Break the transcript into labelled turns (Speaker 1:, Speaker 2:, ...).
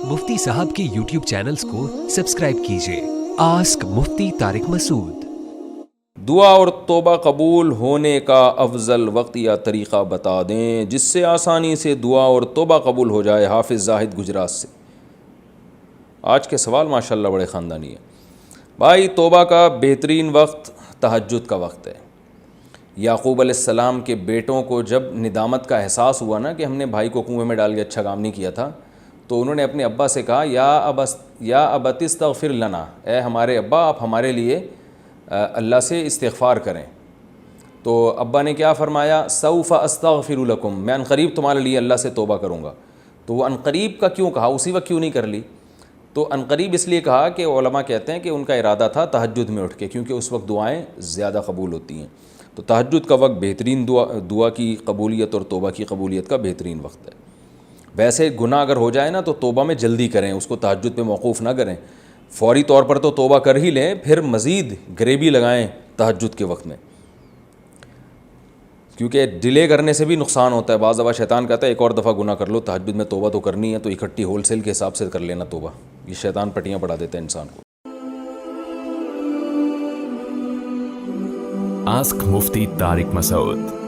Speaker 1: मुफ्ती साहब के YouTube channels को सब्सक्राइब कीजिए। आस्क मुफ्ती तारिक मसूद।
Speaker 2: दुआ और तौबा कबूल होने का अफजल वक्त या तरीक़ा बता दें जिससे आसानी से दुआ और तौबा कबूल हो जाए। हाफिज़ जाहिद गुजरात से। आज के सवाल माशाल्लाह बड़े ख़ानदानी है भाई। तौबा का बेहतरीन वक्त तहज्जुद का वक्त है। याकूब अलैहिस्सलाम के बेटों को जब निदामत का एहसास हुआ ना कि हमने भाई को कुएं में डाल के अच्छा काम नहीं किया था, तो उन्होंने अपने अब्बा से कहा या अबतिस्तग़फिर लना, ए हमारे अब्बा आप हमारे लिए अल्लाह से इस्तिग़फ़ार करें। तो अब्बा ने क्या फ़रमाया, सौफ़ अस्तग़फ़िरु लकुम, मैं अनक़रीब तुम्हारे लिए अल्लाह से तौबा करूँगा। तो वो अनक़रीब का क्यों कहा, उसी वक्त क्यों नहीं कर ली? तो अनक़रीब इसलिए कहा कि उलमा कहते हैं कि उनका इरादा था तहज्जुद में उठ के, क्योंकि उस वक्त दुआएँ ज़्यादा कबूल होती हैं। तो तहज्जुद का वक्त बेहतरीन दुआ की कबूलियत और तौबा की कबूलियत का बेहतरीन वक्त है। वैसे गुनाह अगर हो जाए ना तो तौबा में जल्दी करें, उसको तहज्जुद पे मौकूफ़ ना करें। फ़ौरी तौर पर तो तौबा कर ही लें, फिर मज़ीद ग्रेबी लगाएं तहज्जुद के वक्त में, क्योंकि डिले करने से भी नुकसान होता है। बाज़ दफ़ा शैतान कहता है एक और दफ़ा गुनाह कर लो, तहज्जुद में तौबा तो करनी है, तो इकट्ठी होलसेल के हिसाब से कर लेना तौबा। ये शैतान पट्टियाँ पढ़ा देता है इंसान को।
Speaker 3: आस्क मुफ्ती तारिक मसूद।